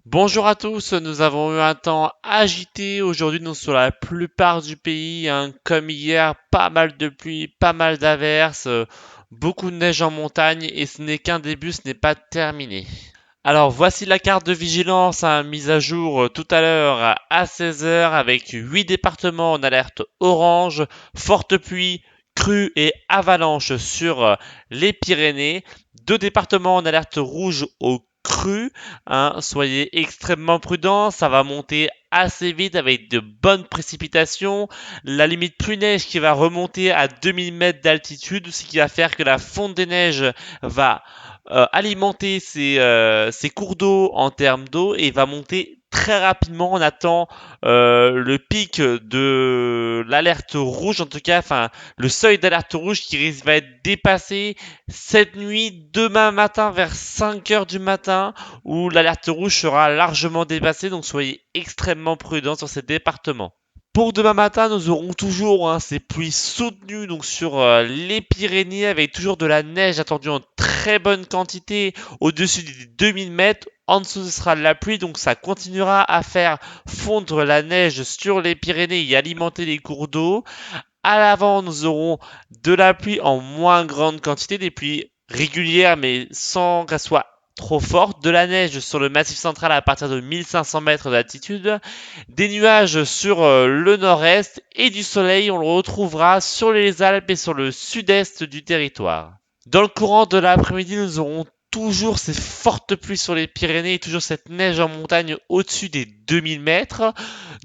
Bonjour à tous, nous avons eu un temps agité aujourd'hui sur la plupart du pays, hein, comme hier, pas mal de pluie, pas mal d'averses, beaucoup de neige en montagne et ce n'est qu'un début, ce n'est pas terminé. Alors voici la carte de vigilance mise à jour tout à l'heure à 16 heures avec 8 départements en alerte orange, forte pluie, crue et avalanche sur les Pyrénées, 2 départements en alerte rouge au cru, hein, soyez extrêmement prudents, ça va monter assez vite avec de bonnes précipitations, la limite pluie neige qui va remonter à 2000 mètres d'altitude, ce qui va faire que la fonte des neiges va alimenter ces cours d'eau en termes d'eau et va monter très rapidement. On attend le pic de l'alerte rouge, en tout cas, enfin le seuil d'alerte rouge qui risque va être dépassé cette nuit, demain matin vers 5 heures du matin, où l'alerte rouge sera largement dépassée. Donc soyez extrêmement prudents sur ces départements. Pour demain matin, nous aurons toujours ces pluies soutenues donc sur les Pyrénées avec toujours de la neige attendue en très bonne quantité au-dessus des 2000 mètres. En dessous, ce sera de la pluie, donc ça continuera à faire fondre la neige sur les Pyrénées et alimenter les cours d'eau. À l'avant, nous aurons de la pluie en moins grande quantité, des pluies régulières mais sans qu'elles soient trop fortes, de la neige sur le massif central à partir de 1500 mètres d'altitude, des nuages sur le nord-est et du soleil, on le retrouvera sur les Alpes et sur le sud-est du territoire. Dans le courant de l'après-midi, nous aurons toujours ces fortes pluies sur les Pyrénées et toujours cette neige en montagne au-dessus des 2000 mètres.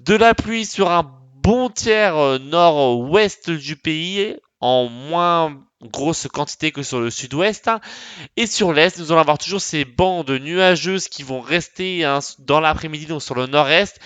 De la pluie sur un bon tiers nord-ouest du pays en moins grosse quantité que sur le sud-ouest. Et sur l'est, nous allons avoir toujours ces bandes nuageuses qui vont rester dans l'après-midi, donc sur le nord-est.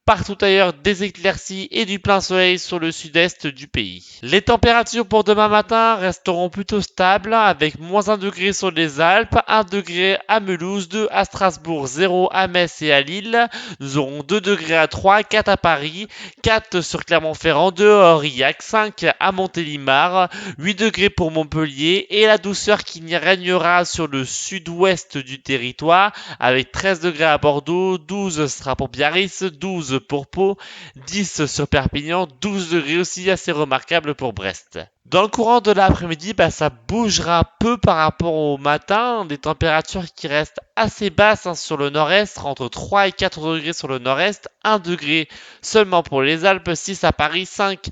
Partout ailleurs, des éclaircies et du plein soleil sur le sud-est du pays. Les températures pour demain matin resteront plutôt stables avec moins 1 degré sur les Alpes, 1 degré à Mulhouse, 2 à Strasbourg, 0 à Metz et à Lille. Nous aurons 2 degrés à Troyes, 4 à Paris, 4 sur Clermont-Ferrand, 2 à Aurillac, 5 à Montélimar, 8 degrés pour Montpellier et la douceur qui y régnera sur le sud-ouest du territoire avec 13 degrés à Bordeaux, 12 sera pour Biarritz, 12 pour Pau, 10 sur Perpignan, 12 degrés aussi assez remarquable pour Brest. Dans le courant de l'après-midi, ça bougera peu par rapport au matin, des températures qui restent assez basses sur le nord-est, entre 3 et 4 degrés sur le nord-est, 1 degré seulement pour les Alpes, 6 à Paris, 5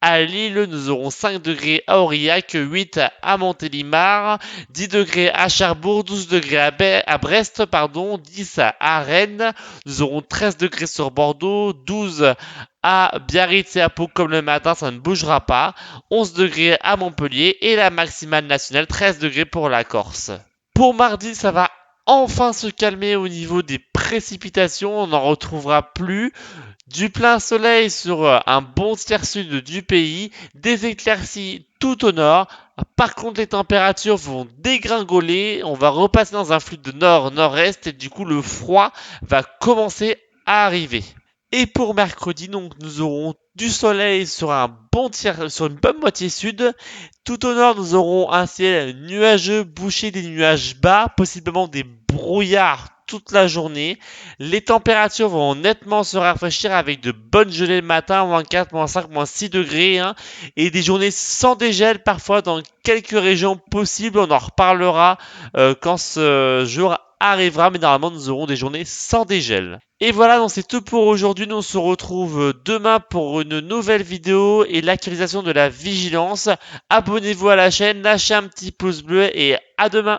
à Lille, nous aurons 5 degrés à Aurillac, 8 à Montélimar, 10 degrés à Cherbourg, 12 degrés à Brest, 10 à Rennes, nous aurons 13 degrés sur Bordeaux, 12 à Biarritz et à Pau comme le matin, ça ne bougera pas, 11 degrés à Montpellier et la maximale nationale 13 degrés pour la Corse. Pour mardi, ça va enfin se calmer au niveau des précipitations, on n'en retrouvera plus. Du plein soleil sur un bon tiers sud du pays, des éclaircies tout au nord. Par contre, les températures vont dégringoler. On va repasser dans un flux de nord-nord-est et du coup, le froid va commencer à arriver. Et pour mercredi, donc, nous aurons du soleil sur un bon tiers, sur une bonne moitié sud. Tout au nord, nous aurons un ciel nuageux, bouché des nuages bas, possiblement des brouillards toute la journée. Les températures vont nettement se rafraîchir avec de bonnes gelées le matin, moins 4, moins 5, moins 6 degrés, et des journées sans dégel parfois dans quelques régions possibles. On en reparlera quand ce jour arrivera, mais normalement nous aurons des journées sans dégel. Et voilà, donc c'est tout pour aujourd'hui. Nous on se retrouve demain pour une nouvelle vidéo et l'actualisation de la vigilance. Abonnez-vous à la chaîne, lâchez un petit pouce bleu et à demain.